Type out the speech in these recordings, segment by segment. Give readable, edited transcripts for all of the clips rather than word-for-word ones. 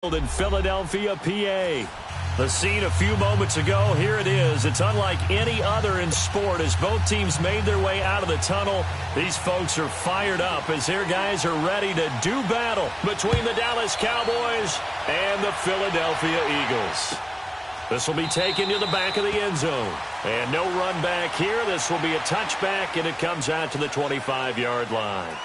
In Philadelphia, PA. The scene a few moments ago, here it is. It's unlike any other in sport as both teams made their way out of the tunnel. These folks are fired up as their guys are ready to do battle between the Dallas Cowboys and the Philadelphia Eagles. This will be taken to the back of the end zone. And no run back here. This will be a touchback, and it comes out to the 25-yard line.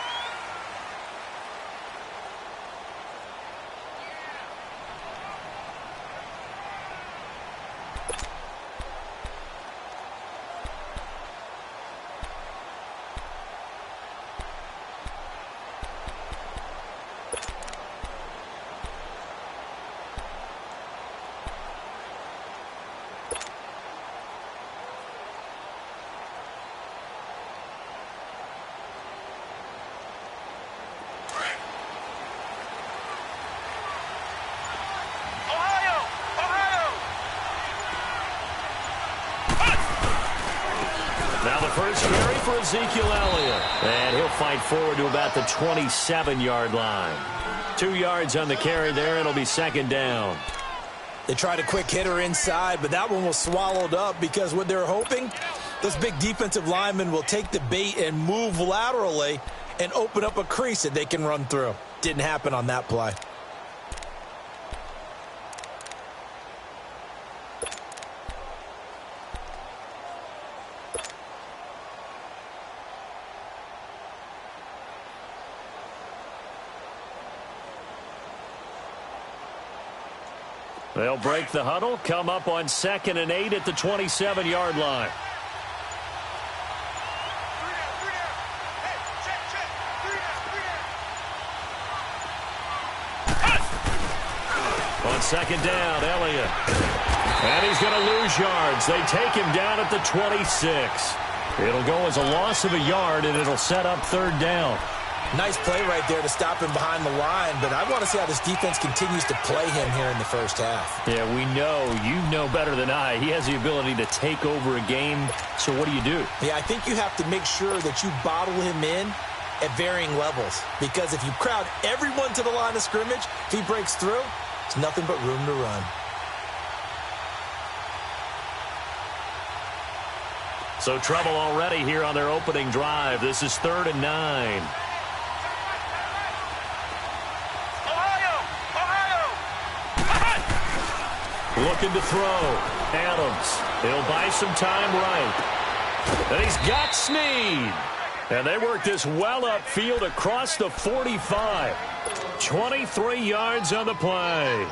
Now the first carry for Ezekiel Elliott. And he'll fight forward to about the 27-yard line. 2 yards on the carry there. It'll be second down. They tried a quick hitter inside, but that one was swallowed up because what they're hoping, those big defensive linemen will take the bait and move laterally and open up a crease that they can run through. Didn't happen on that play. They'll break the huddle, come up on 2nd and 8 at the 27-yard line. On 2nd down, Elliott. And he's going to lose yards. They take him down at the 26. It'll go as a loss of a yard, and it'll set up 3rd down. Nice play right there to stop him behind the line, but I want to see how this defense continues to play him here in the first half. Yeah, we know. You know better than I. He has the ability to take over a game, so what do you do? Yeah, I think you have to make sure that you bottle him in at varying levels, because if you crowd everyone to the line of scrimmage, if he breaks through, it's nothing but room to run. So trouble already here on their opening drive. This is 3rd and 9. Looking to throw. Adams. He'll buy some time right. And he's got Snead. And they work this well upfield across the 45. 23 yards on the play.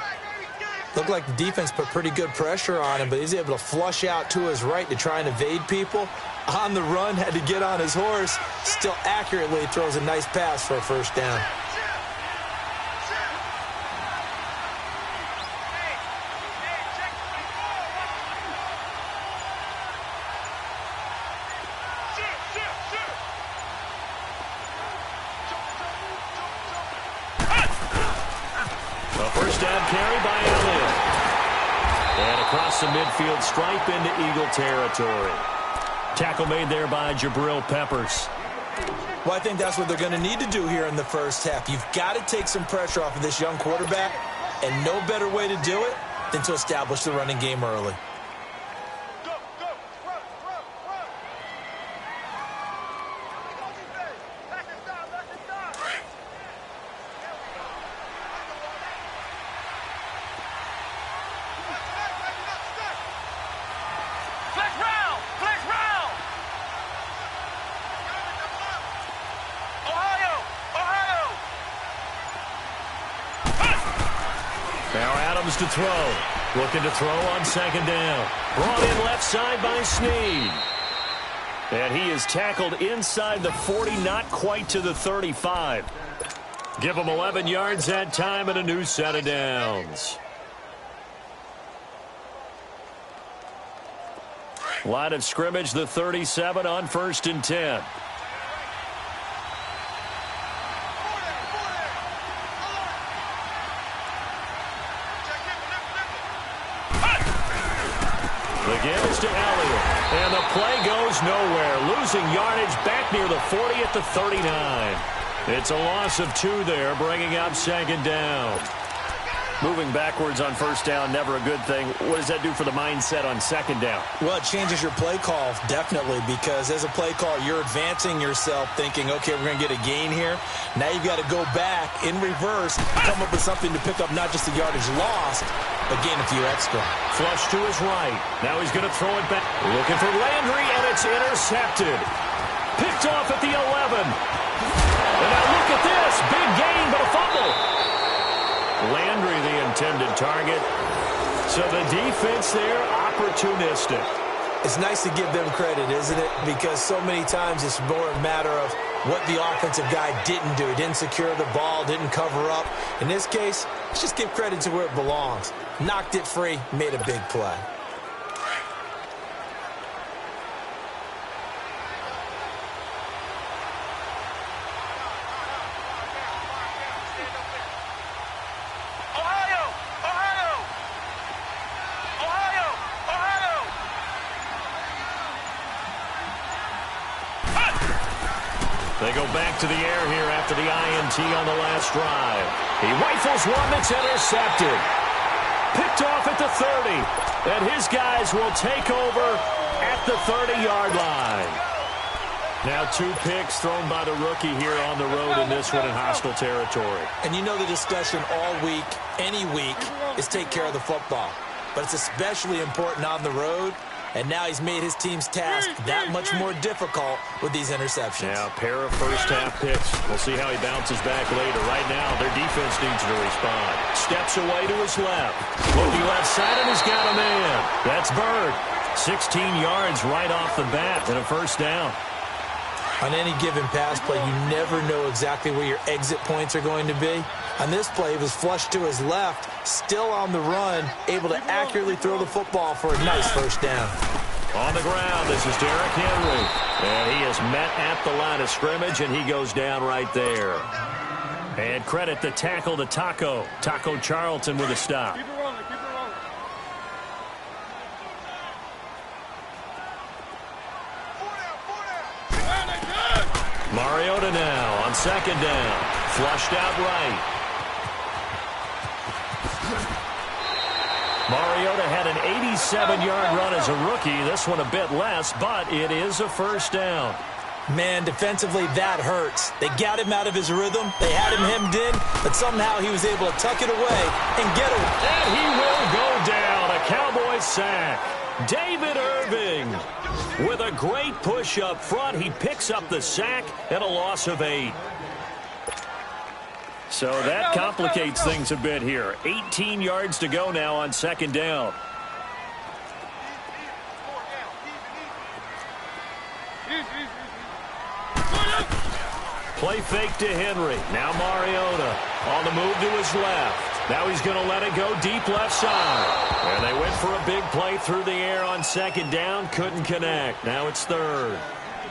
Looked like the defense put pretty good pressure on him, but he's able to flush out to his right to try and evade people. On the run, had to get on his horse. Still accurately throws a nice pass for a first down. The midfield stripe into Eagle territory. Tackle made there by Jabril Peppers. Well, I think that's what they're going to need to do here in the first half. You've got to take some pressure off of this young quarterback, and no better way to do it than to establish the running game early. To throw. Looking to throw on 2nd down. Brought in left side by Snead. And he is tackled inside the 40, not quite to the 35. Give him 11 yards that time and a new set of downs. Line of scrimmage, the 37 on 1st and 10. The give is to Elliott. And the play goes nowhere. Losing yardage back near the 40 at the 39. It's a loss of 2 there, bringing up 2nd down. Moving backwards on first down, never a good thing. What does that do for the mindset on second down? Well, it changes your play call, definitely, because as a play call, you're advancing yourself thinking, okay, we're going to get a gain here. Now you've got to go back in reverse, come up with something to pick up not just the yardage lost, but gain a few extra. Flush to his right. Now he's going to throw it back. Looking for Landry, and it's intercepted. Picked off at the 11. And now look at this. Big gain, but a fumble. Landry, the intended target. So the defense there, opportunistic. It's nice to give them credit, isn't it? Because so many times it's more a matter of what the offensive guy didn't do. He didn't secure the ball, didn't cover up. In this case, let's just give credit to where it belongs. Knocked it free, made a big play. They go back to the air here after the INT on the last drive. He rifles one that's intercepted. Picked off at the 30. And his guys will take over at the 30-yard line. Now 2 picks thrown by the rookie here on the road in this one in hostile territory. And you know the discussion all week, any week, is take care of the football. But it's especially important on the road. And now he's made his team's task that much more difficult with these interceptions. Yeah, a pair of first-half picks. We'll see how he bounces back later. Right now, their defense needs to respond. Steps away to his left. Looking left side, and he's got a man. That's Bird. 16 yards right off the bat and a first down. On any given pass play, you never know exactly where your exit points are going to be. On this play, it was flushed to his left, still on the run, able to accurately throw the football for a nice first down. On the ground, this is Derrick Henry. And he is met at the line of scrimmage, and he goes down right there. And credit the tackle to Taco. Taco Charlton with a stop. Keep it rolling, keep it rolling. Mariota now on second down. Flushed out right. Mariota had an 87-yard run as a rookie. This one a bit less, but it is a first down. Man, defensively, that hurts. They got him out of his rhythm. They had him hemmed in, but somehow he was able to tuck it away and get it. And he will go down. A Cowboy sack. David Irving with a great push up front. He picks up the sack and a loss of 8. So that complicates things a bit here. 18 yards to go now on second down. Play fake to Henry. Now Mariota on the move to his left. Now he's going to let it go deep left side. And they went for a big play through the air on second down. Couldn't connect. Now it's third.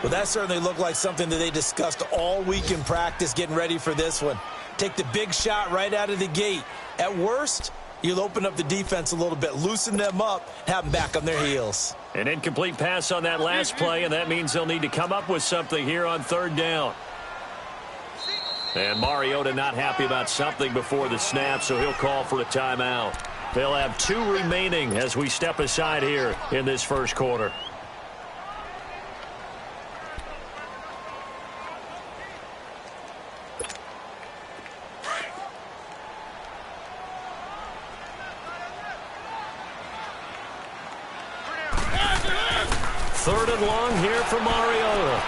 Well, that certainly looked like something that they discussed all week in practice getting ready for this one. Take the big shot right out of the gate. At worst, you'll open up the defense a little bit, loosen them up, have them back on their heels. An incomplete pass on that last play, and that means they'll need to come up with something here on third down. And Mariota not happy about something before the snap, so he'll call for a timeout. They'll have 2 remaining as we step aside here in this first quarter. Third and long here for Mariota.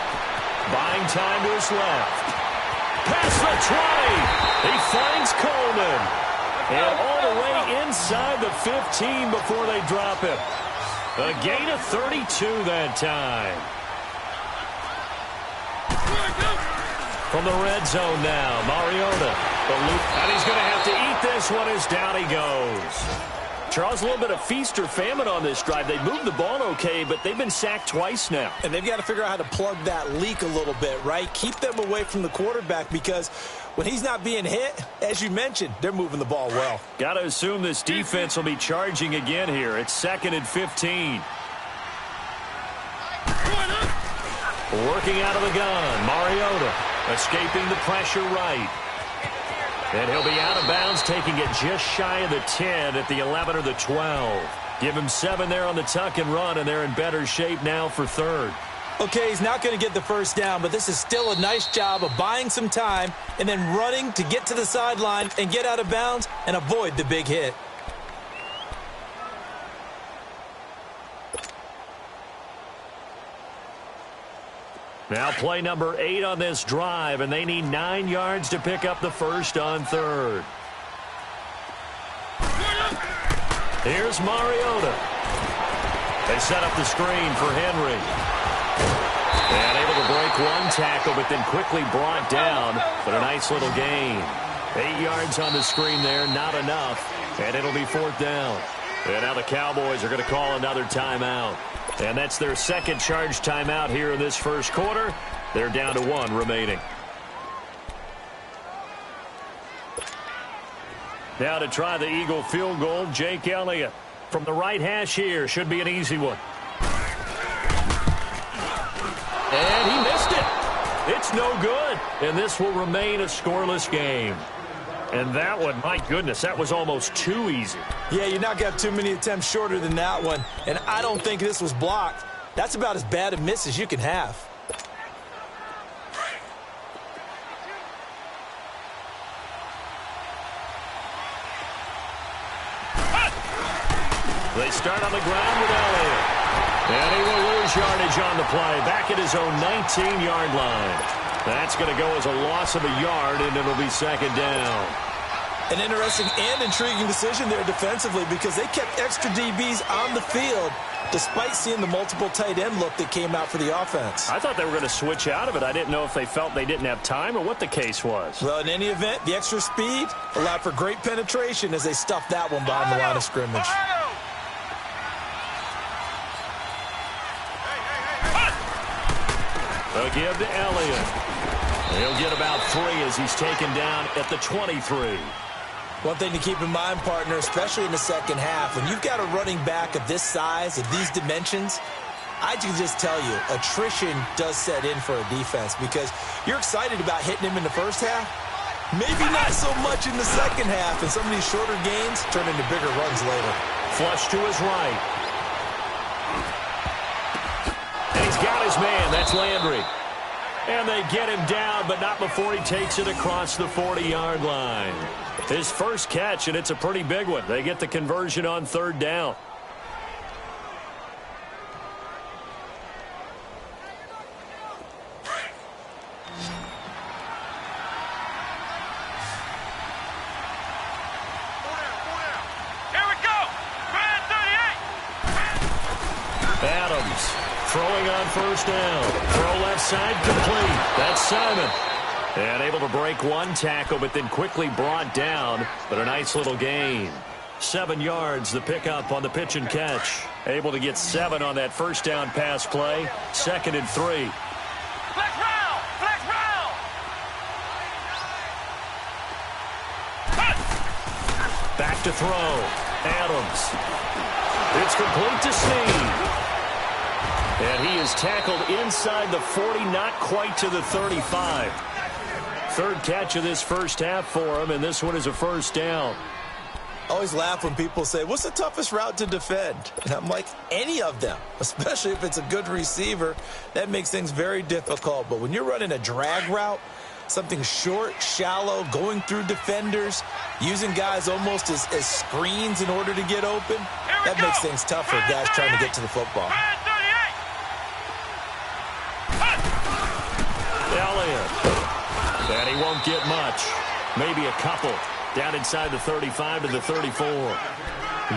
Buying time to his left. Past the 20. He finds Coleman. And all the way inside the 15 before they drop him. A gain of 32 that time. From the red zone now, Mariota. And he's going to have to eat this one as down he goes. Charles, a little bit of feast or famine on this drive. They moved the ball okay, but they've been sacked twice now. And they've got to figure out how to plug that leak a little bit, right? Keep them away from the quarterback because when he's not being hit, as you mentioned, they're moving the ball well. Got to assume this defense will be charging again here. It's 2nd and 15. Working out of the gun. Mariota escaping the pressure right. And he'll be out of bounds, taking it just shy of the 10 at the 11 or the 12. Give him 7 there on the tuck and run, and they're in better shape now for third. Okay, he's not going to get the first down, but this is still a nice job of buying some time and then running to get to the sideline and get out of bounds and avoid the big hit. Now play number 8 on this drive, and they need 9 yards to pick up the first on third. Here's Mariota. They set up the screen for Henry. And able to break one tackle, but then quickly brought down. But a nice little gain. 8 yards on the screen there, not enough. And it'll be 4th down. And now the Cowboys are going to call another timeout. And that's their second charge timeout here in this first quarter. They're down to 1 remaining. Now to try the Eagle field goal, Jake Elliott. From the right hash here, should be an easy one. And he missed it. It's no good. And this will remain a scoreless game. And that one, my goodness, that was almost too easy. Yeah, you're not going to have too many attempts shorter than that one. And I don't think this was blocked. That's about as bad a miss as you can have. They start on the ground with Elliott. And he will lose yardage on the play. Back at his own 19-yard line. That's going to go as a loss of a yard, and it'll be 2nd down. An interesting and intriguing decision there defensively because they kept extra DBs on the field despite seeing the multiple tight end look that came out for the offense. I thought they were going to switch out of it. I didn't know if they felt they didn't have time or what the case was. Well, in any event, the extra speed allowed for great penetration as they stuffed that one behind the line of scrimmage. They'll give to Elliott. He'll get about 3 as he's taken down at the 23. One thing to keep in mind, partner, especially in the second half, when you've got a running back of this size, of these dimensions, I can just tell you, attrition does set in for a defense because you're excited about hitting him in the first half. Maybe not so much in the second half, and some of these shorter gains turn into bigger runs later. Flush to his right. And he's got his man. That's Landry. And they get him down, but not before he takes it across the 40-yard line. His first catch, and it's a pretty big one. They get the conversion on 3rd down. Here we go. Brad 38. Adams throwing on 1st down. Throw left side complete. That's Simon. And able to break one tackle, but then quickly brought down. But a nice little gain. 7 yards, the pickup on the pitch and catch. Able to get 7 on that 1st down pass play. 2nd and 3. Flex round. Flex round. Back to throw. Adams. It's complete to Snead. And he is tackled inside the 40, not quite to the 35. 3rd catch of this first half for him, and this one is a 1st down. I always laugh when people say, what's the toughest route to defend? And I'm like, any of them, especially if it's a good receiver. That makes things very difficult. But when you're running a drag route, something short, shallow, going through defenders, using guys almost as screens in order to get open, that makes things tough for guys trying to get to the football. Elliott. And he won't get much. Maybe a couple. Down inside the 35 to the 34.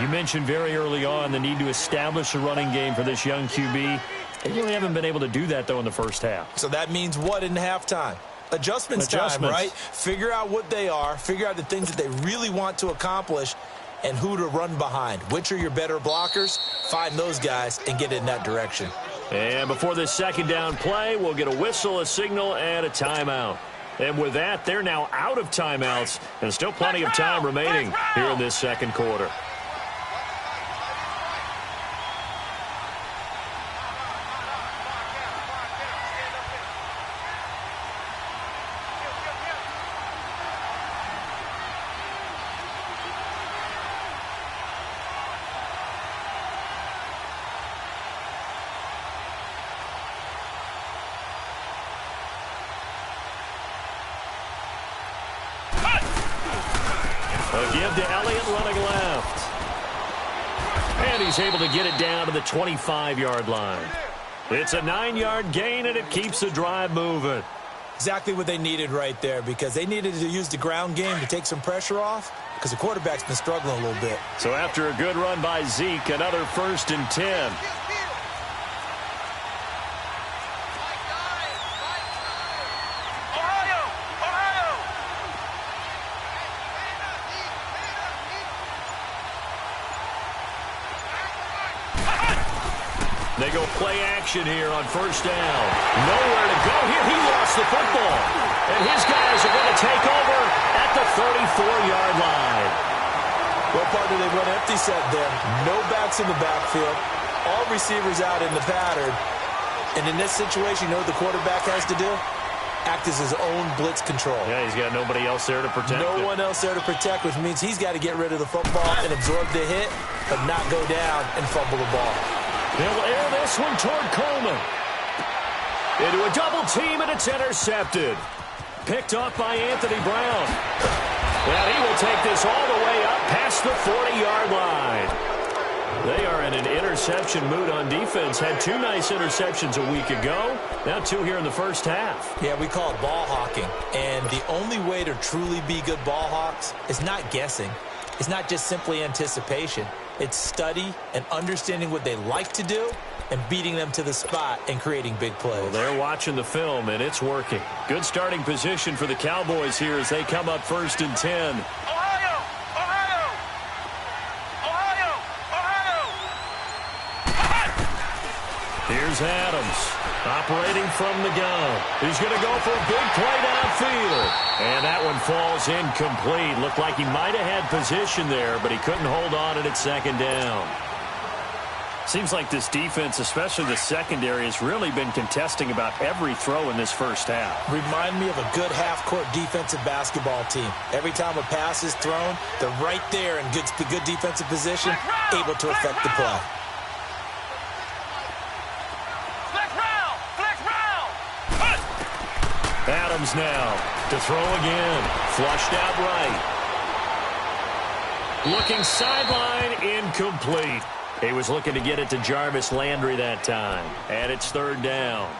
You mentioned very early on the need to establish a running game for this young QB. They really haven't been able to do that, though, in the first half. So that means what in halftime? Adjustments time, right? Figure out what they are. Figure out the things that they really want to accomplish and who to run behind. Which are your better blockers? Find those guys and get in that direction. And before this 2nd down play, we'll get a whistle, a signal, and a timeout. And with that, they're now out of timeouts, and still plenty of time remaining here in this 2nd quarter. A give to Elliott running left. And he's able to get it down to the 25-yard line. It's a 9-yard gain, and it keeps the drive moving. Exactly what they needed right there, because they needed to use the ground game to take some pressure off, because the quarterback's been struggling a little bit. So after a good run by Zeke, another 1st and 10. They go play action here on 1st down. Nowhere to go here. He lost the football. And his guys are going to take over at the 34-yard line. Well, partner, they run empty set there. No backs in the backfield. All receivers out in the pattern. And in this situation, you know what the quarterback has to do? Act as his own blitz control. Yeah, he's got nobody else there to protect No him. one else there to protect, which means he's got to get rid of the football and absorb the hit, but not go down and fumble the ball. He'll air this one toward Coleman. Into a double team, and it's intercepted. Picked off by Anthony Brown. And he will take this all the way up past the 40-yard line. They are in an interception mood on defense. Had 2 nice interceptions a week ago. Now 2 here in the first half. Yeah, we call it ball hawking. And the only way to truly be good ball hawks is not guessing. It's not just simply anticipation. It's study and understanding what they like to do and beating them to the spot and creating big plays. Well, they're watching the film, and it's working. Good starting position for the Cowboys here as they come up 1st and 10. Ohio! Ohio! Ohio! Ohio! Here's Adams, operating from the gun. He's going to go for a big play downfield. And that one falls incomplete. Looked like he might have had position there, but he couldn't hold on and it's 2nd down. Seems like this defense, especially the secondary, has really been contesting about every throw in this first half. Remind me of a good half-court defensive basketball team. Every time a pass is thrown, they're right there in good defensive position, able to affect the play. Adams now to throw again. Flushed out right. Looking sideline, incomplete. He was looking to get it to Jarvis Landry that time. And it's 3rd down.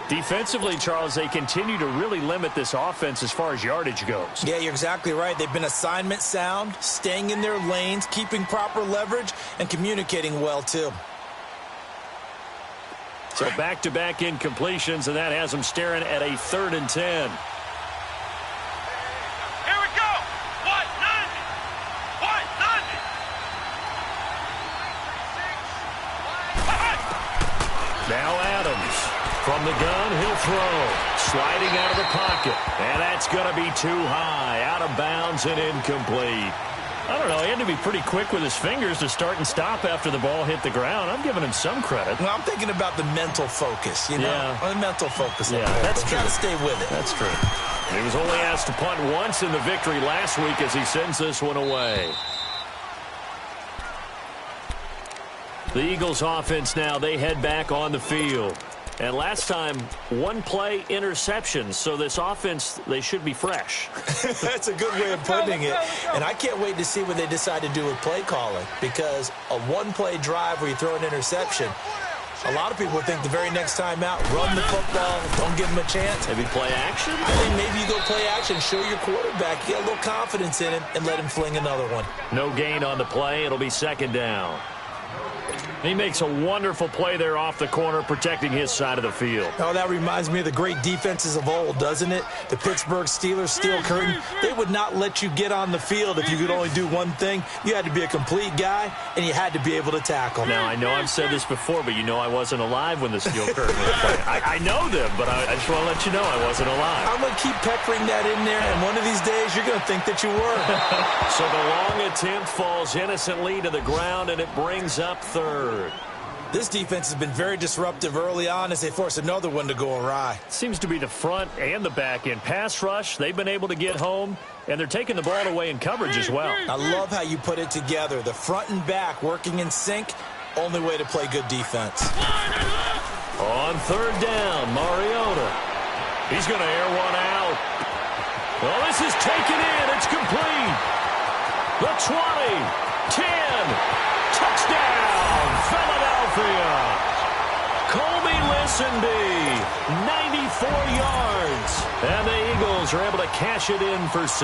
Defensively, Charles, they continue to really limit this offense as far as yardage goes. Yeah, you're exactly right. They've been assignment sound, staying in their lanes, keeping proper leverage, and communicating well, too. So back-to-back incompletions, and that has them staring at a 3rd and 10. Here we go! What? None! What? None! Now Adams. From the gun, he'll throw. Sliding out of the pocket. And that's going to be too high. Out of bounds and incomplete. I don't know. He had to be pretty quick with his fingers to start and stop after the ball hit the ground. I'm giving him some credit. Well, I'm thinking about the mental focus, you know? Yeah. The mental focus. Yeah, that's true. Got to stay with it. That's true. He was only asked to punt once in the victory last week as he sends this one away. The Eagles offense now, they head back on the field. And last time, 1-play interception. So this offense, they should be fresh. That's a good way of putting it. And I can't wait to see what they decide to do with play calling. Because a 1-play drive where you throw an interception, a lot of people think the very next time out, run the football, don't give them a chance. Maybe play action? I think maybe you go play action, show your quarterback, get a little confidence in him, and let him fling another one. No gain on the play. It'll be 2nd down. He makes a wonderful play there off the corner, protecting his side of the field. Oh, that reminds me of the great defenses of old, doesn't it? The Pittsburgh Steelers, Steel Curtain. They would not let you get on the field if you could only do one thing. You had to be a complete guy, and you had to be able to tackle. Now, I know I've said this before, but you know I wasn't alive when the Steel Curtain was playing. I know them, but I just want to let you know I wasn't alive. I'm going to keep peppering that in there, and one of these days you're going to think that you were. So the long attempt falls innocently to the ground, and it brings up 3rd. This defense has been very disruptive early on as they force another one to go awry. Seems to be the front and the back end. Pass rush, they've been able to get home, and they're taking the ball away in coverage as well. I love how you put it together. The front and back working in sync, only way to play good defense. On 3rd down, Mariota. He's going to air one out. Well, this is taken in. It's complete. The 20, 10, touchdown, Philadelphia. Colby Lisenby, 94 yards. And the Eagles are able to cash it in for 6.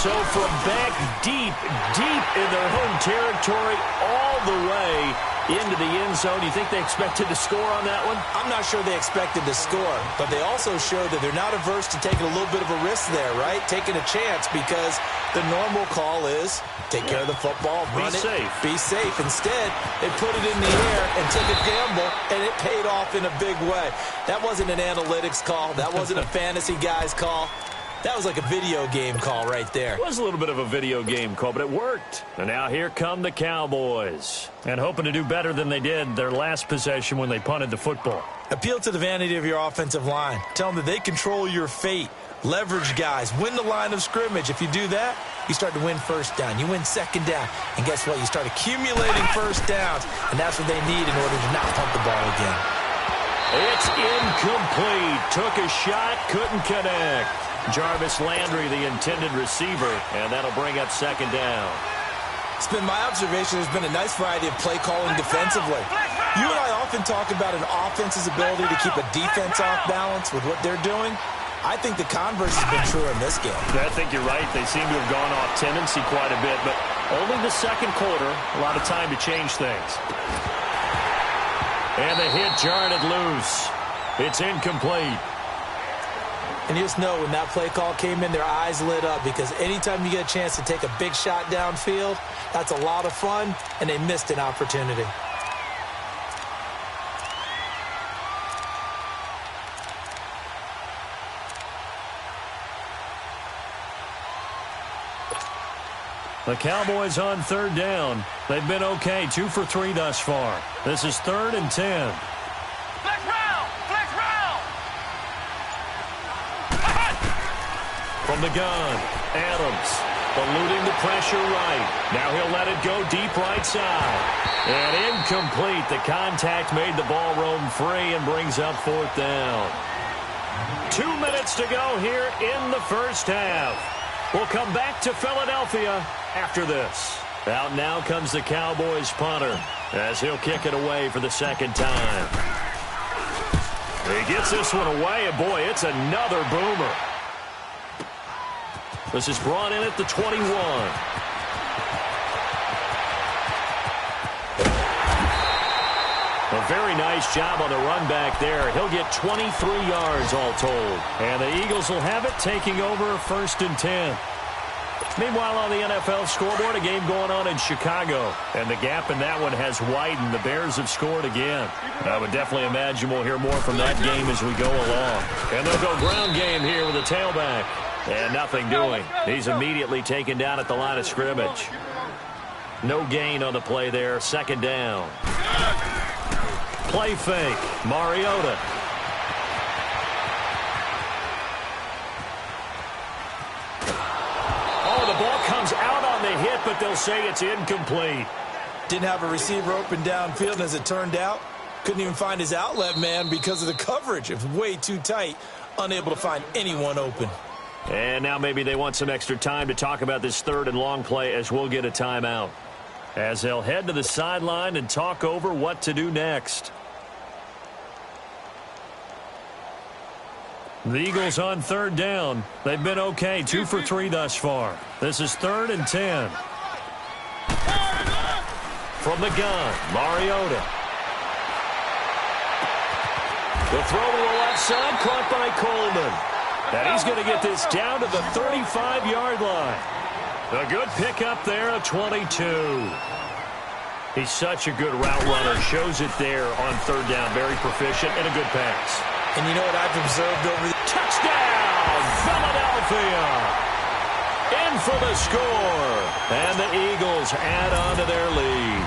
So from back deep in their home territory all the way into the end zone, you think they expected to score on that one? I'm not sure they expected to score, but they also showed that they're not averse to taking a little bit of a risk there, right? Taking a chance, because the normal call is take care of the football, run it, be safe. Instead, they put it in the air and took a gamble, and it paid off in a big way. That wasn't an analytics call. That wasn't a fantasy guy's call. That was like a video game call right there. It was a little bit of a video game call, but it worked. And now here come the Cowboys. And hoping to do better than they did their last possession when they punted the football. Appeal to the vanity of your offensive line. Tell them that they control your fate. Leverage guys. Win the line of scrimmage. If you do that, you start to win first down. You win second down. And guess what? You start accumulating first downs. And that's what they need in order to not punt the ball again. It's incomplete. Took a shot, couldn't connect. Jarvis Landry, the intended receiver, and that'll bring up second down. It's been my observation there's been a nice variety of play calling defensively. You and I often talk about an offense's ability to keep a defense off balance with what they're doing. I think the converse has been true in this game. I think you're right. They seem to have gone off tendency quite a bit, but only the second quarter, a lot of time to change things. And the hit jarred it loose. It's incomplete. And you just know when that play call came in, their eyes lit up, because anytime you get a chance to take a big shot downfield, that's a lot of fun, and they missed an opportunity. The Cowboys on third down. They've been okay, 2 for 3 thus far. This is 3rd and 10. From the gun, Adams eluding the pressure right. Now he'll let it go deep right side. And incomplete. The contact made the ball roam free and brings up 4th down. 2 minutes to go here in the first half. We'll come back to Philadelphia after this. Out now comes the Cowboys punter as he'll kick it away for the second time. He gets this one away, and boy, it's another boomer. This is brought in at the 21. A very nice job on the run back there. He'll get 23 yards all told. And the Eagles will have it, taking over 1st and 10. Meanwhile, on the NFL scoreboard, a game going on in Chicago. And the gap in that one has widened. The Bears have scored again. I would definitely imagine we'll hear more from that game as we go along. And they'll go ground game here with a tailback. And nothing doing. He's immediately taken down at the line of scrimmage. No gain on the play there. 2nd down. Play fake. Mariota. Oh, the ball comes out on the hit, but they'll say it's incomplete. Didn't have a receiver open downfield, as it turned out. Couldn't even find his outlet man because of the coverage. It was way too tight. Unable to find anyone open. And now maybe they want some extra time to talk about this 3rd and long play, as we'll get a timeout. As they'll head to the sideline and talk over what to do next. The Eagles on 3rd down. They've been okay, 2 for 3 thus far. This is 3rd and 10. From the gun, Mariota. The throw to the left side, caught by Coleman. And he's going to get this down to the 35-yard line. A good pickup there of 22. He's such a good route runner. Shows it there on 3rd down. Very proficient and a good pass. And you know what I've observed over the... Touchdown, Philadelphia. In for the score. And the Eagles add on to their lead.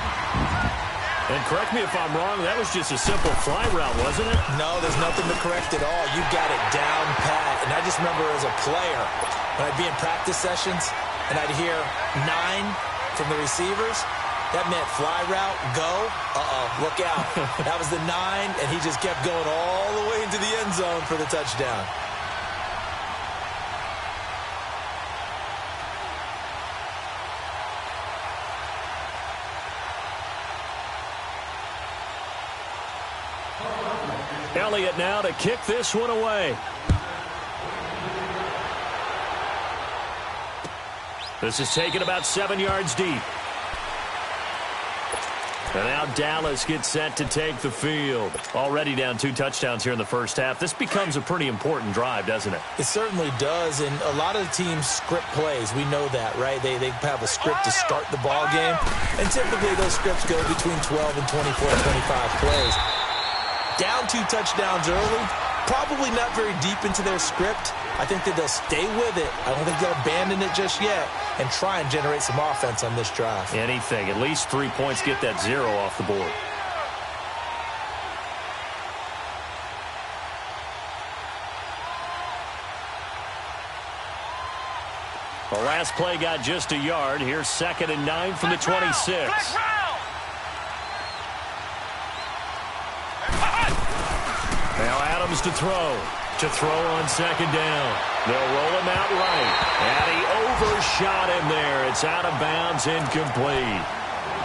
And correct me if I'm wrong, that was just a simple fly route, wasn't it? No, there's nothing to correct at all. You got it down pat. And I just remember as a player, when I'd be in practice sessions and I'd hear 9 from the receivers, that meant fly route, go. Look out. That was the 9, and he just kept going all the way into the end zone for the touchdown. Elliott now to kick this one away. This is taken about 7 yards deep. And now Dallas gets set to take the field. Already down 2 touchdowns here in the first half. This becomes a pretty important drive, doesn't it? It certainly does, and a lot of the teams script plays. We know that, right? They have a script to start the ball game, and typically those scripts go between 12 and 24, 25 plays. Down 2 touchdowns early, probably not very deep into their script. I think that they'll stay with it. I don't think they'll abandon it just yet and try and generate some offense on this drive. Anything. At least 3 points, get that 0 off the board. The last play got just a yard. Here's 2nd and 9 from the 26. Now Adams to throw. To throw on 2nd down. They'll roll him out right. And he overshot him there. It's out of bounds, incomplete.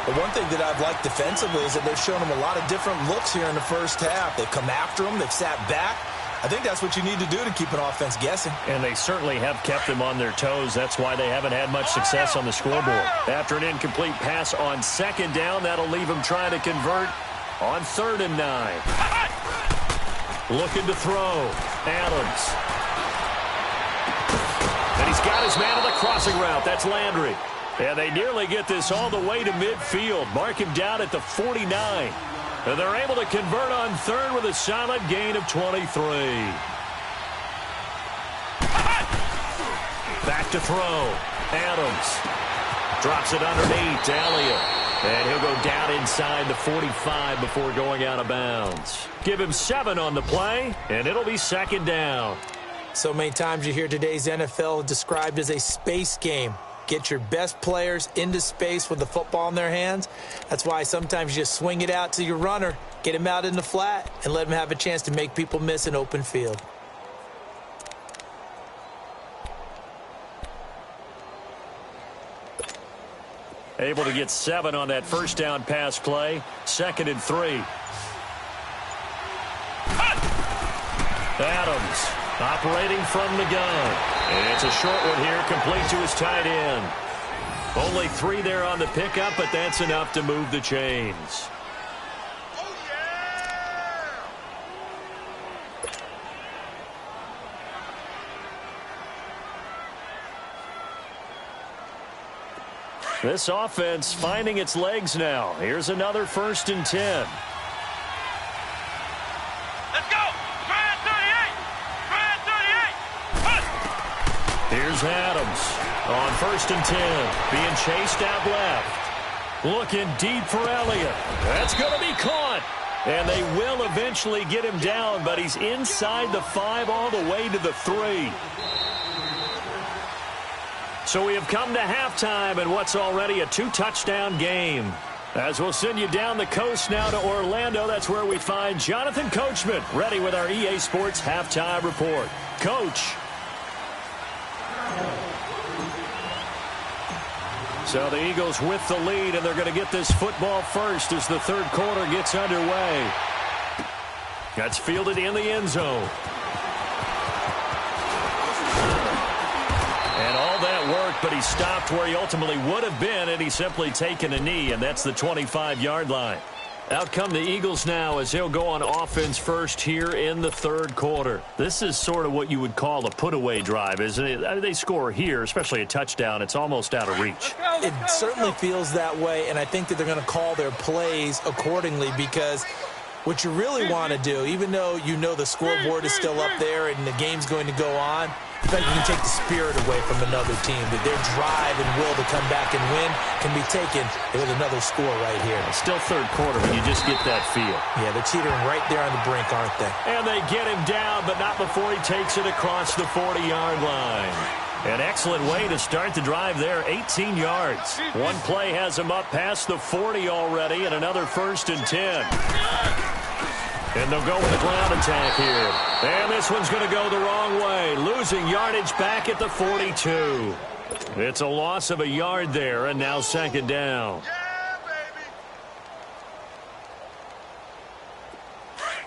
The one thing that I've liked defensively is that they've shown him a lot of different looks here in the first half. They've come after him. They've sat back. I think that's what you need to do to keep an offense guessing. And they certainly have kept them on their toes. That's why they haven't had much success on the scoreboard. After an incomplete pass on 2nd down, that'll leave them trying to convert on 3rd and 9. Looking to throw. Adams. And he's got his man on the crossing route. That's Landry. And they nearly get this all the way to midfield. Mark him down at the 49. And they're able to convert on 3rd with a solid gain of 23. Back to throw. Adams. Drops it underneath to Elliott. And he'll go down inside the 45 before going out of bounds. Give him 7 on the play, and it'll be 2nd down. So many times you hear today's NFL described as a space game. Get your best players into space with the football in their hands. That's why sometimes you just swing it out to your runner, get him out in the flat, and let him have a chance to make people miss an open field. Able to get 7 on that first down pass play. 2nd and 3. Adams operating from the gun. And it's a short one here, complete to his tight end. Only 3 there on the pickup, but that's enough to move the chains. This offense finding its legs now. Here's another 1st and 10. Let's go! Try at 38! Try at 38! Here's Adams on 1st and 10. Being chased out left. Looking deep for Elliott. That's going to be caught. And they will eventually get him down, but he's inside the 5 all the way to the 3. So we have come to halftime in what's already a 2-touchdown game. As we'll send you down the coast now to Orlando, that's where we find Jonathan Coachman, ready with our EA Sports Halftime Report. Coach. So the Eagles with the lead, and they're going to get this football first as the 3rd quarter gets underway. That's fielded in the end zone. And all that worked, but he stopped where he ultimately would have been, and he's simply taken a knee, and that's the 25-yard line. Out come the Eagles now as they'll go on offense first here in the 3rd quarter. This is sort of what you would call a put-away drive, isn't it? I mean, they score here, especially a touchdown. It's almost out of reach. It certainly feels that way, and I think that they're going to call their plays accordingly because what you really want to do, even though you know the scoreboard is still up there and the game's going to go on, I think you can take the spirit away from another team. That their drive and will to come back and win can be taken with another score right here. It's still 3rd quarter, but you just get that feel. Yeah, they're teetering right there on the brink, aren't they? And they get him down, but not before he takes it across the 40-yard line. An excellent way to start the drive there, 18 yards. One play has him up past the 40 already, and another 1st and 10. And they'll go with a ground attack here. And this one's going to go the wrong way. Losing yardage back at the 42. It's a loss of a yard there, and now 2nd down. Yeah, baby!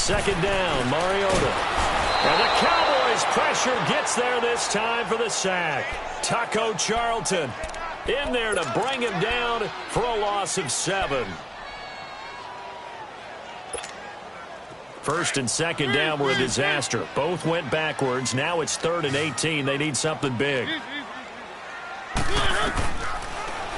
second down. Mariota. And the Cowboys' pressure gets there this time for the sack. Taco Charlton in there to bring him down for a loss of 7. First and second down were a disaster. Both went backwards. Now it's 3rd and 18. They need something big.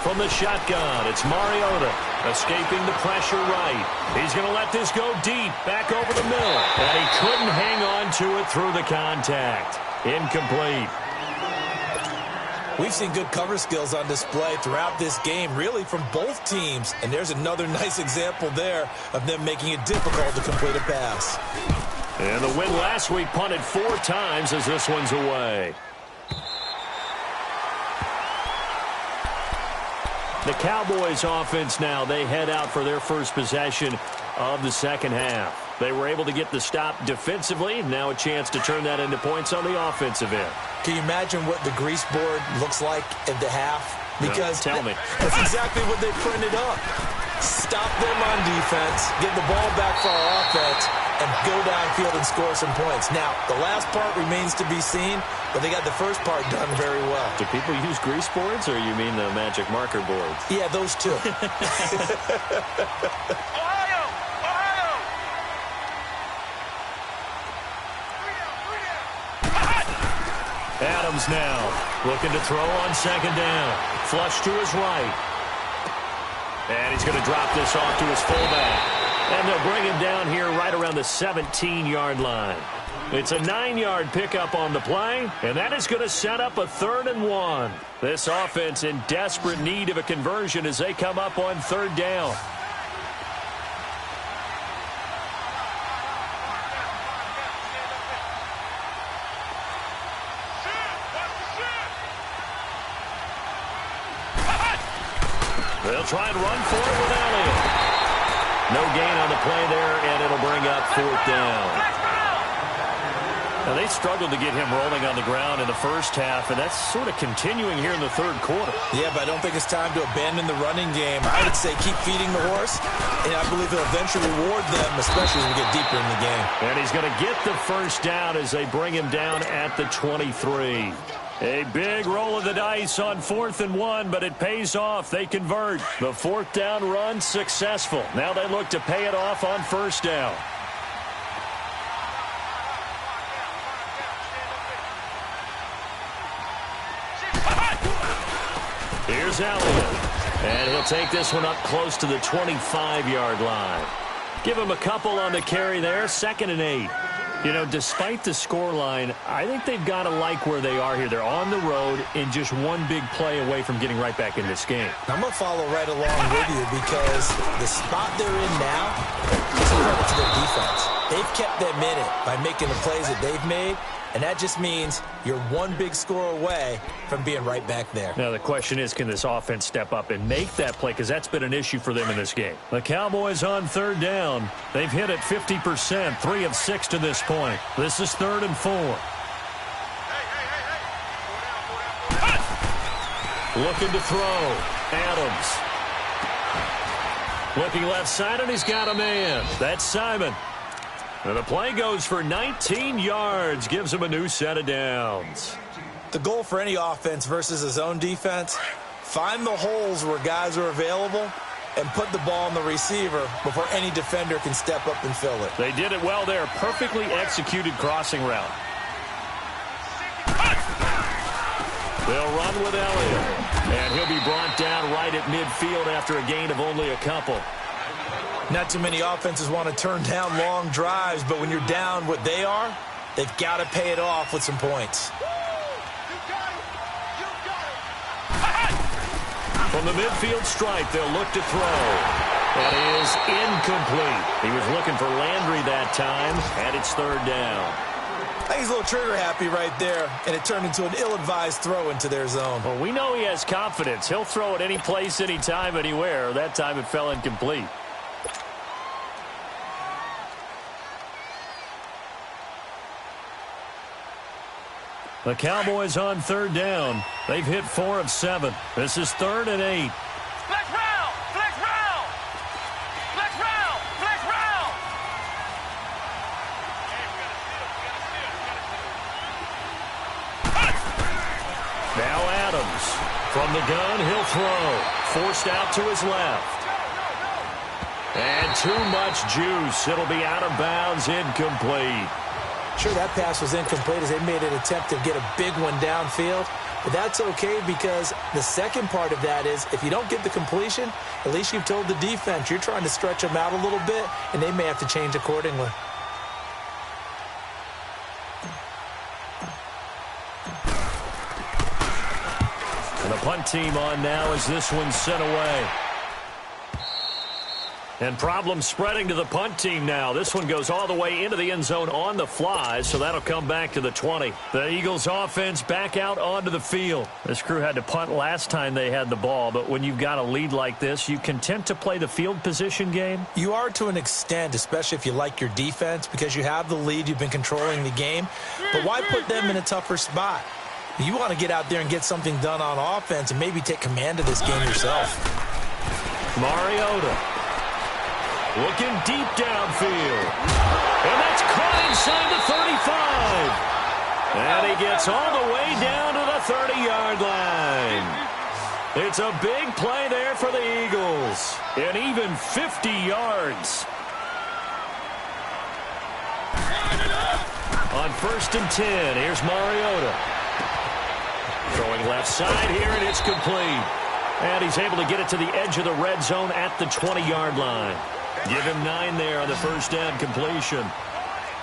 From the shotgun, it's Mariota escaping the pressure right. He's going to let this go deep, back over the middle. And he couldn't hang on to it through the contact. Incomplete. We've seen good cover skills on display throughout this game, really from both teams. And there's another nice example there of them making it difficult to complete a pass. And the win last week punted 4 times as this one's away. The Cowboys offense now, they head out for their first possession of the second half. They were able to get the stop defensively. Now a chance to turn that into points on the offensive end. Can you imagine what the grease board looks like at the half? Because no, tell me. That's exactly what they printed up. Stop them on defense, get the ball back for our offense, and go downfield and score some points. Now, the last part remains to be seen, but they got the first part done very well. Do people use grease boards, or you mean the magic marker boards? Yeah, those two. Adams now looking to throw on second down. Flush to his right. And he's going to drop this off to his fullback. And they'll bring him down here right around the 17-yard line. It's a 9-yard pickup on the play, and that is going to set up a 3rd and 1. This offense in desperate need of a conversion as they come up on 3rd down. They'll try and run for it with Elliott. No gain on the play there, and it'll bring up 4th down. Now, they struggled to get him rolling on the ground in the first half, and that's sort of continuing here in the 3rd quarter. Yeah, but I don't think it's time to abandon the running game. I would say keep feeding the horse, and I believe he'll eventually reward them, especially as we get deeper in the game. And he's going to get the first down as they bring him down at the 23. A big roll of the dice on 4th and 1, but it pays off. They convert. The 4th down run successful. Now they look to pay it off on 1st down. Here's Elliott. And he'll take this one up close to the 25-yard line. Give him a couple on the carry there. 2nd and 8. You know, despite the scoreline, I think they've got to like where they are here. They're on the road and just one big play away from getting right back in this game. I'm going to follow right along with you because the spot they're in now is a credit to their defense. They've kept them in it by making the plays that they've made, and that just means you're one big score away from being right back there. Now, the question is, can this offense step up and make that play? Because that's been an issue for them in this game. The Cowboys on 3rd down. They've hit it 50%, 3 of 6 to this point. This is 3rd and 4. Looking to throw. Adams. Looking left side, and he's got a man. That's Simon. And the play goes for 19 yards, gives him a new set of downs. The goal for any offense versus his own defense, find the holes where guys are available and put the ball on the receiver before any defender can step up and fill it. They did it well there. Perfectly executed crossing route. They'll run with Elliott. And he'll be brought down right at midfield after a gain of only a couple. Not too many offenses want to turn down long drives, but when you're down what they are, they've got to pay it off with some points. From the midfield stripe, they'll look to throw. That is incomplete. He was looking for Landry that time, and it's 3rd down. I think he's a little trigger happy right there, and it turned into an ill-advised throw into their zone. Well, we know he has confidence. He'll throw it any place, anytime, anywhere. That time it fell incomplete. The Cowboys on 3rd down. They've hit 4 of 7. This is 3rd and 8. Flex round! Flex round! Flex round! Flex round! Now Adams. From the gun, he'll throw. Forced out to his left. And too much juice. It'll be out of bounds, incomplete. Sure, that pass was incomplete as they made an attempt to get a big one downfield. But that's okay because the second part of that is if you don't get the completion, at least you've told the defense you're trying to stretch them out a little bit, and they may have to change accordingly. And the punt team on now as this one's sent away. And problems spreading to the punt team now. This one goes all the way into the end zone on the fly, so that'll come back to the 20. The Eagles offense back out onto the field. This crew had to punt last time they had the ball, but when you've got a lead like this, you content to play the field position game? You are to an extent, especially if you like your defense, because you have the lead, you've been controlling the game. But why put them in a tougher spot? You want to get out there and get something done on offense and maybe take command of this game yourself. Mariota. Looking deep downfield. And that's caught inside the 35. And he gets all the way down to the 30-yard line. It's a big play there for the Eagles. And even 50 yards. On 1st and 10, here's Mariota. Throwing left side here, and it's complete. And he's able to get it to the edge of the red zone at the 20-yard line. Give him 9 there on the first down completion.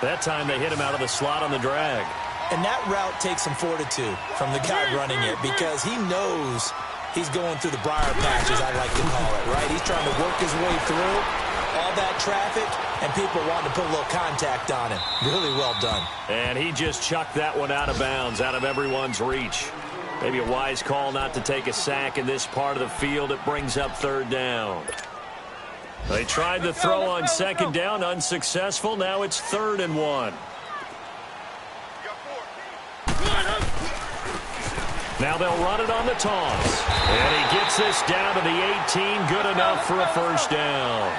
That time they hit him out of the slot on the drag. And that route takes some fortitude from the guy running it because he knows he's going through the briar patch, as I like to call it, right? He's trying to work his way through all that traffic, and people wanting to put a little contact on him. Really well done. And he just chucked that one out of bounds, out of everyone's reach. Maybe a wise call not to take a sack in this part of the field. It brings up 3rd down. They tried the throw on 2nd down, unsuccessful. Now it's 3rd and 1. Now they'll run it on the toss. And he gets this down to the 18, good enough for a first down.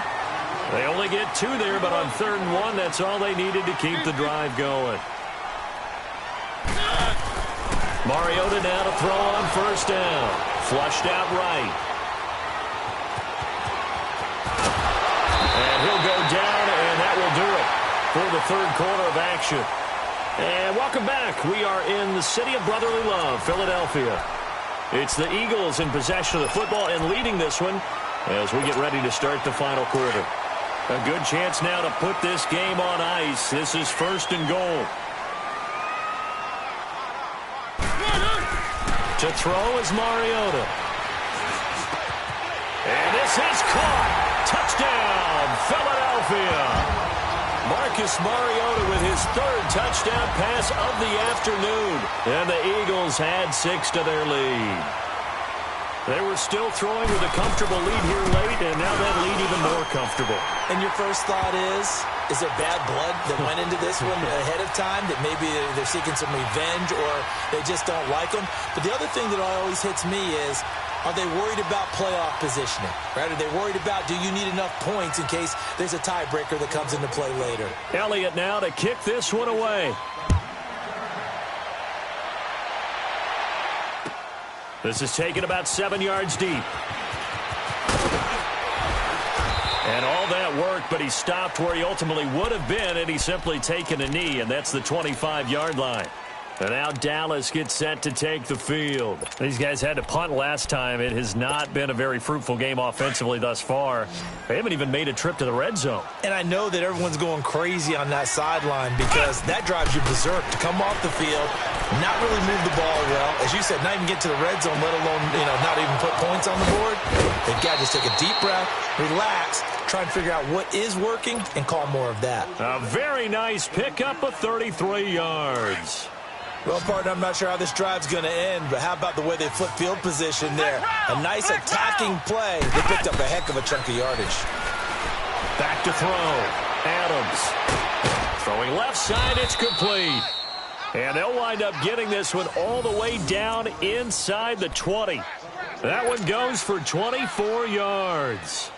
They only get 2 there, but on 3rd and 1, that's all they needed to keep the drive going. Mariota now to throw on 1st down. Flushed out right. And he'll go down, and that will do it for the 3rd quarter of action. And welcome back. We are in the city of brotherly love, Philadelphia. It's the Eagles in possession of the football and leading this one as we get ready to start the final quarter. A good chance now to put this game on ice. This is 1st and goal. To throw is Mariota. And this is caught. Touchdown, Philadelphia. Marcus Mariota with his 3rd touchdown pass of the afternoon. And the Eagles had 6 to their lead. They were still throwing with a comfortable lead here late, and now that lead even more comfortable. And your first thought is there bad blood that went into this one ahead of time, that maybe they're seeking some revenge or they just don't like them? But the other thing that always hits me is, are they worried about playoff positioning? Right? Are they worried about, do you need enough points in case there's a tiebreaker that comes into play later? Elliott now to kick this one away. This is taken about 7 yards deep. And all that worked, but he stopped where he ultimately would have been had he simply taken a knee, and that's the 25-yard line. And now Dallas gets set to take the field. These guys had to punt last time. It has not been a very fruitful game offensively thus far. They haven't even made a trip to the red zone. And I know that everyone's going crazy on that sideline because that drives you berserk to come off the field, not really move the ball well. As you said, not even get to the red zone, let alone, not even put points on the board. They've got to just take a deep breath, relax, try and figure out what is working, and call more of that. A very nice pickup of 33 yards. Well, partner, I'm not sure how this drive's going to end, but how about the way they flip field position there? A nice attacking play. They picked up a heck of a chunk of yardage. Back to throw. Adams. Throwing left side, it's complete. And they'll wind up getting this one all the way down inside the 20. That one goes for 24 yards.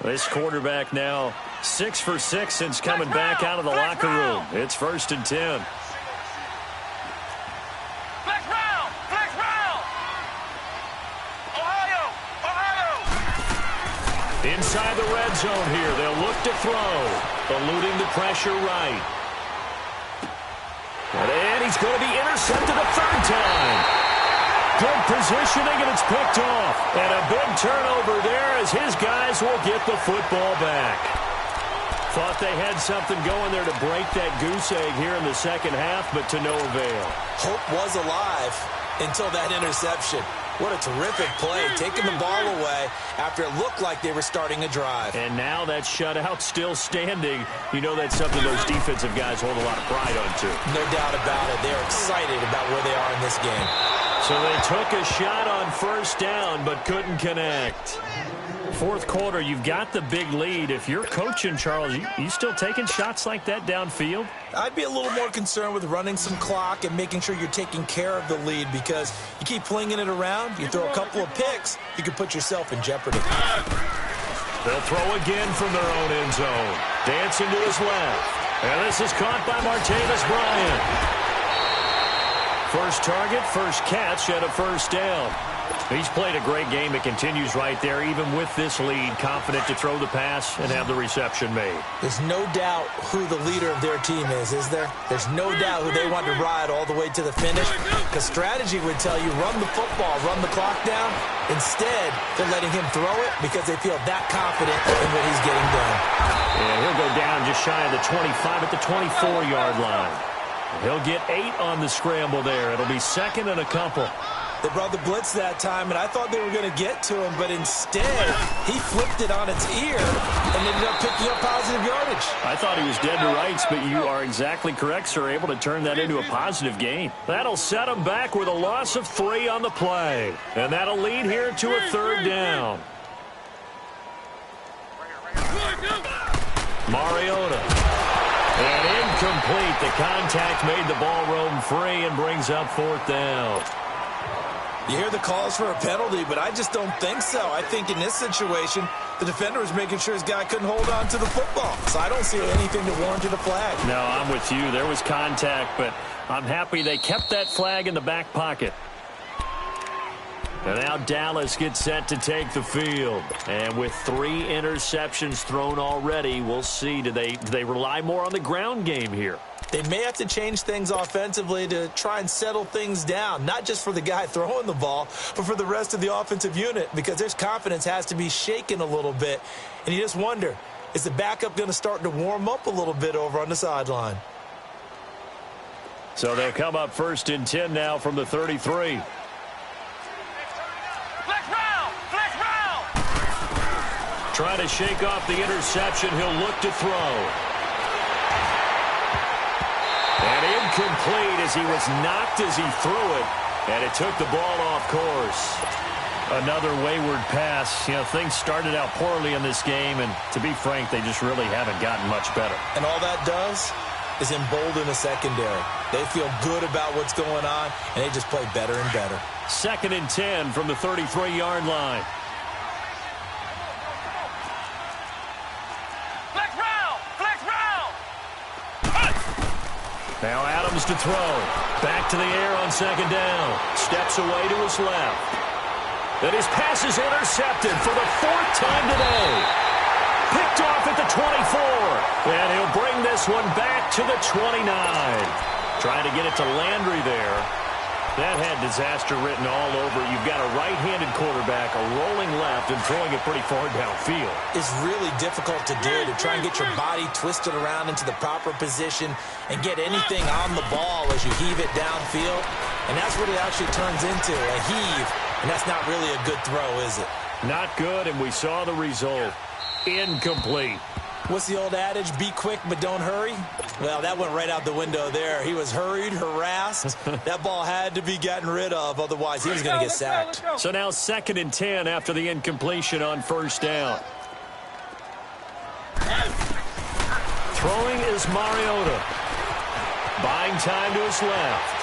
This quarterback now 6 for 6 since coming back out of the locker room. It's 1st and 10. Flex round. Ohio. Inside the red zone here. They'll look to throw. Eluding the pressure right. And he's going to be intercepted a 3rd time. Good positioning, and it's picked off. And a big turnover there as his guys will get the football back. Thought they had something going there to break that goose egg here in the second half, but to no avail. Hope was alive until that interception. What a terrific play, taking the ball away after it looked like they were starting a drive. And now that shutout still standing. You know that's something those defensive guys hold a lot of pride on, too. No doubt about it. They're excited about where they are in this game. So they took a shot on 1st down, but couldn't connect. 4th quarter, you've got the big lead. If you're coaching, Charles, you still taking shots like that downfield? I'd be a little more concerned with running some clock and making sure you're taking care of the lead, because you keep flinging it around, you throw a couple of picks, you can put yourself in jeopardy. They'll throw again from their own end zone. Dancing to his left. And this is caught by Martavis Bryant. First target, first catch, and a 1st down. He's played a great game. It continues right there, even with this lead, confident to throw the pass and have the reception made. There's no doubt who the leader of their team is there? There's no doubt who they want to ride all the way to the finish, because strategy would tell you run the football, run the clock down. Instead, they're letting him throw it because they feel that confident in what he's getting done. And he'll go down just shy of the 25 at the 24-yard line. He'll get 8 on the scramble there. It'll be 2nd and a couple. They brought the blitz that time, and I thought they were going to get to him, but instead, he flipped it on its ear and ended up picking up positive yardage. I thought he was dead to rights, but you are exactly correct, sir, able to turn that into a positive gain. That'll set him back with a loss of 3 on the play, and that'll lead here to a 3rd down. Mariota. And incomplete. The contact made the ball roam free and brings up 4th down. You hear the calls for a penalty, but I just don't think so. I think in this situation, the defender was making sure his guy couldn't hold on to the football. So I don't see anything that warranted a flag. No, I'm with you. There was contact, but I'm happy they kept that flag in the back pocket. And now Dallas gets set to take the field. And with 3 interceptions thrown already, we'll see. Do they rely more on the ground game here? They may have to change things offensively to try and settle things down, not just for the guy throwing the ball, but for the rest of the offensive unit, because their confidence has to be shaken a little bit. And you just wonder, is the backup going to start to warm up a little bit over on the sideline? So they'll come up 1st and 10 now from the 33. Flex round. Trying to shake off the interception. He'll look to throw. And incomplete as he was knocked as he threw it. And it took the ball off course. Another wayward pass. You know, things started out poorly in this game, and to be frank, they just really haven't gotten much better. And all that does is embolden the secondary. They feel good about what's going on, and they just play better and better. 2nd and 10 from the 33-yard line. Now Adams to throw. Back to the air on 2nd down. Steps away to his left. And his pass is intercepted for the 4th time today. Picked off at the 24. And he'll bring this one back to the 29. Trying to get it to Landry there. That had disaster written all over. You've got a right-handed quarterback, a rolling left, and throwing it pretty far downfield. It's really difficult to do, to try and get your body twisted around into the proper position and get anything on the ball as you heave it downfield. And that's what it actually turns into, a heave. And that's not really a good throw, is it? Not good, and we saw the result. Incomplete. What's the old adage? Be quick, but don't hurry? Well, that went right out the window there. He was hurried, harassed. That ball had to be gotten rid of, otherwise he was going to get sacked. So now 2nd and 10 after the incompletion on 1st down. Throwing is Mariota. Buying time to his left.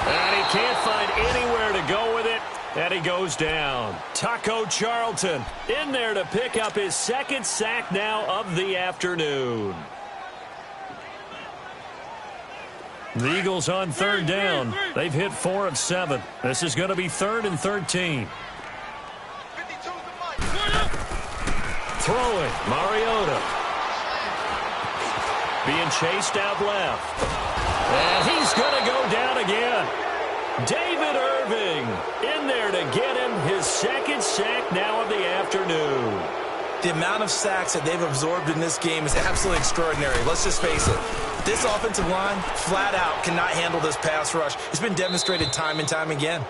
And he can't find anywhere to go with it. And he goes down. Taco Charlton in there to pick up his second sack now of the afternoon. The Eagles on third down. They've hit 4 of 7. This is going to be 3rd and 13. Throwing, Mariota. Being chased out left. And he's going to go down again. David Irving in there to get him his second sack now of the afternoon. The amount of sacks that they've absorbed in this game is absolutely extraordinary. Let's just face it. This offensive line, flat out, cannot handle this pass rush. It's been demonstrated time and time again.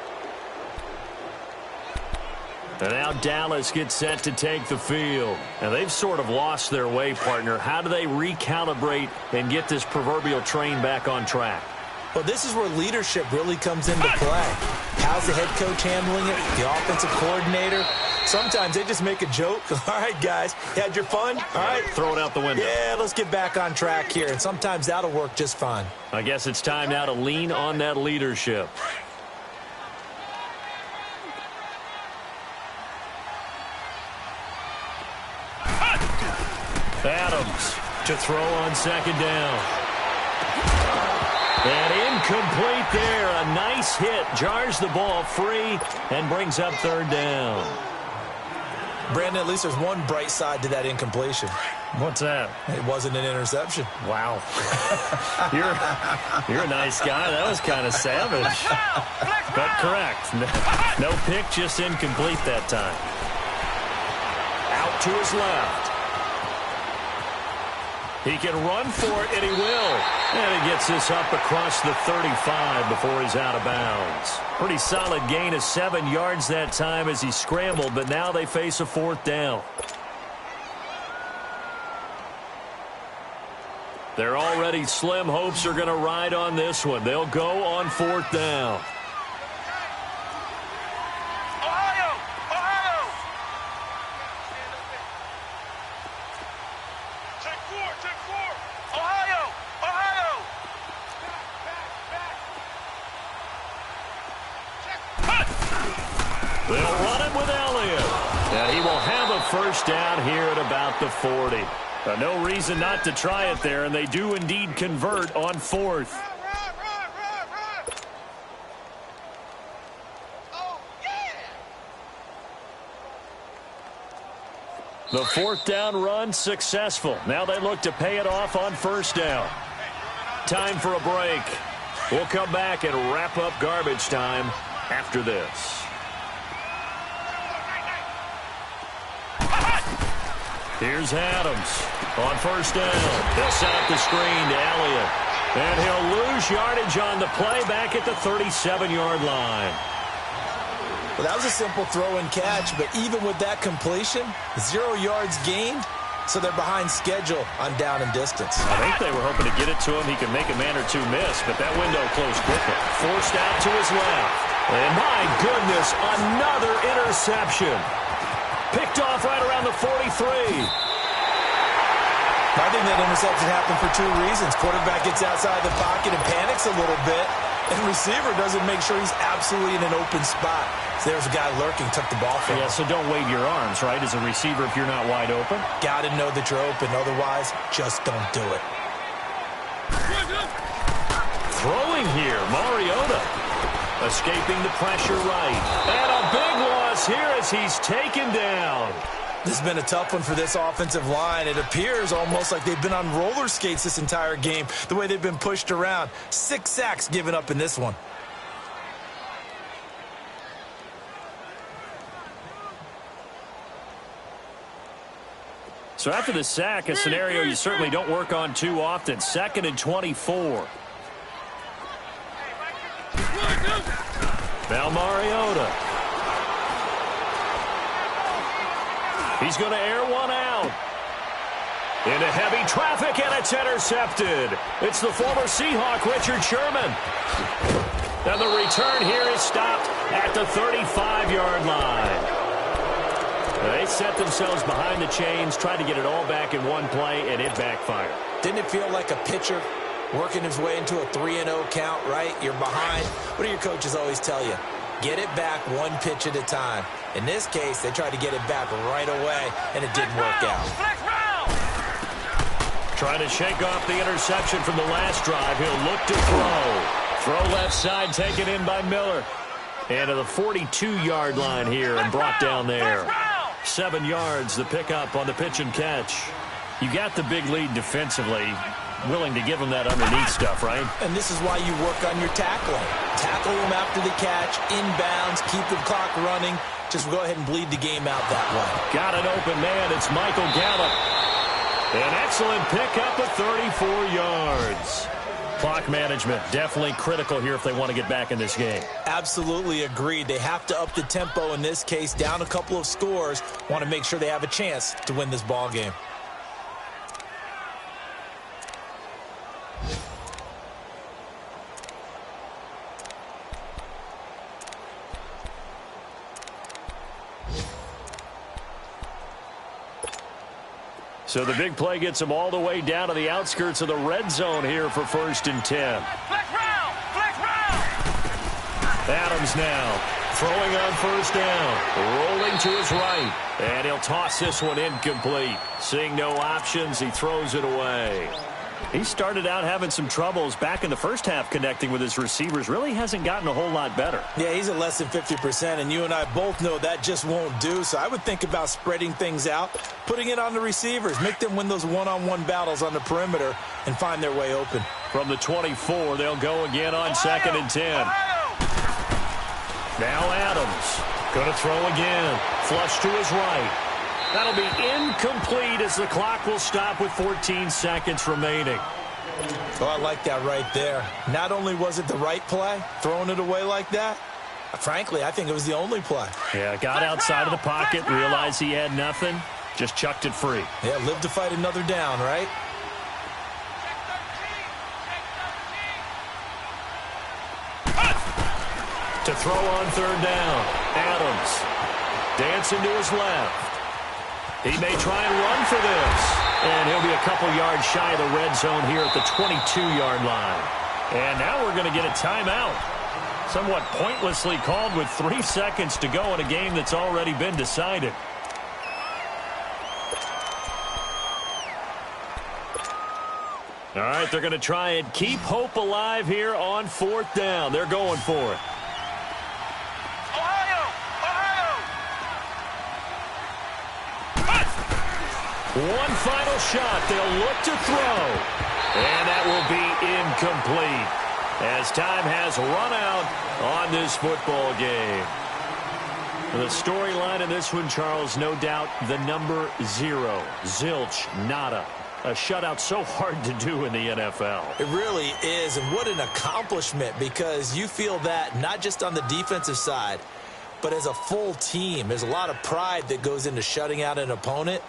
And now Dallas gets set to take the field. And they've sort of lost their way, partner. How do they recalibrate and get this proverbial train back on track? Well, this is where leadership really comes into play. How's the head coach handling it? The offensive coordinator? Sometimes they just make a joke. All right, guys, you had your fun? All right. Throw it out the window. Yeah, let's get back on track here. And sometimes that'll work just fine. I guess it's time now to lean on that leadership. Adams to throw on second down. And incomplete there. A nice hit. Jars the ball free and brings up third down. Brandon, at least there's one bright side to that incompletion. What's that? It wasn't an interception. Wow. You're a nice guy. That was kind of savage. But correct. No pick, just incomplete that time. Out to his left. He can run for it, and he will. And he gets this up across the 35 before he's out of bounds. Pretty solid gain of 7 yards that time as he scrambled, but now they face a 4th down. Their already slim hopes are going to ride on this one. They'll go on 4th down. They'll run it with Elliott. And he will have a first down here at about the 40. No reason not to try it there, and they do indeed convert on 4th. The 4th down run successful. Now they look to pay it off on 1st down. Time for a break. We'll come back and wrap up garbage time after this. Here's Adams on 1st down. He'll set up the screen to Elliott. And he'll lose yardage on the play back at the 37-yard line. Well, that was a simple throw and catch, but even with that completion, 0 yards gained, so they're behind schedule on down and distance. I think they were hoping to get it to him. He could make a man or two miss, but that window closed quickly. Forced out to his left. And my goodness, another interception. Picked off right around the 43. I think that interception happened for 2 reasons. Quarterback gets outside the pocket and panics a little bit, and receiver doesn't make sure he's absolutely in an open spot. So there's a guy lurking, took the ball from him. Yeah, so don't wave your arms, right, as a receiver if you're not wide open. Got to know that you're open. Otherwise, just don't do it. Throwing here, Mariota. Escaping the pressure right. And a big loss here as he's taken down. This has been a tough one for this offensive line. It appears almost like they've been on roller skates this entire game, the way they've been pushed around. 6 sacks given up in this one. So after the sack, a scenario you certainly don't work on too often. 2nd and 24. Now Mariota. He's going to air one out. Into heavy traffic, and it's intercepted. It's the former Seahawk, Richard Sherman. And the return here is stopped at the 35-yard line. They set themselves behind the chains, tried to get it all back in one play, and it backfired. Didn't it feel like a pitcher working his way into a 3-0 count, right? You're behind. What do your coaches always tell you? Get it back one pitch at a time. In this case, they tried to get it back right away, and it didn't work out. Trying to shake off the interception from the last drive. He'll look to throw. Throw left side, taken in by Miller. And to the 42-yard line here and brought down there. 7 yards, the pickup on the pitch and catch. You got the big lead defensively. Willing to give them that underneath stuff, right? And this is why you work on your tackling. Tackle them after the catch, inbounds, keep the clock running. Just go ahead and bleed the game out that way. Got an open man. It's Michael Gallup. An excellent pickup of 34 yards. Clock management definitely critical here if they want to get back in this game. Absolutely agreed. They have to up the tempo in this case, down a couple of scores. Want to make sure they have a chance to win this ball game. So the big play gets them all the way down to the outskirts of the red zone here for 1st and 10. Adams now throwing on 1st down. Rolling to his right. And he'll toss this one incomplete. Seeing no options, he throws it away. He started out having some troubles back in the first half connecting with his receivers. Really hasn't gotten a whole lot better. Yeah, he's at less than 50%, and you and I both know that just won't do. So I would think about spreading things out, putting it on the receivers, make them win those one-on-one battles on the perimeter and find their way open. From the 24, they'll go again on 2nd and 10. Now Adams going to throw again. Flush to his right. That'll be incomplete as the clock will stop with 14 seconds remaining. Oh, I like that right there. Not only was it the right play, throwing it away like that, frankly, I think it was the only play. Yeah, got outside of the pocket, realized he had nothing, just chucked it free. Yeah, live to fight another down, right? To throw on 3rd down, Adams dancing to his left. He may try and run for this. And he'll be a couple yards shy of the red zone here at the 22-yard line. And now we're going to get a timeout. Somewhat pointlessly called with 3 seconds to go in a game that's already been decided. All right, they're going to try and keep hope alive here on 4th down. They're going for it. One final shot. They'll look to throw. And that will be incomplete as time has run out on this football game. The storyline in this one, Charles, no doubt the number 0. Zilch, nada. A shutout so hard to do in the NFL. It really is, and what an accomplishment, because you feel that not just on the defensive side, but as a full team. There's a lot of pride that goes into shutting out an opponent.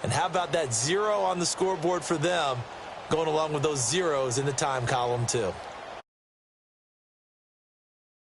And how about that 0 on the scoreboard for them, going along with those zeros in the time column too.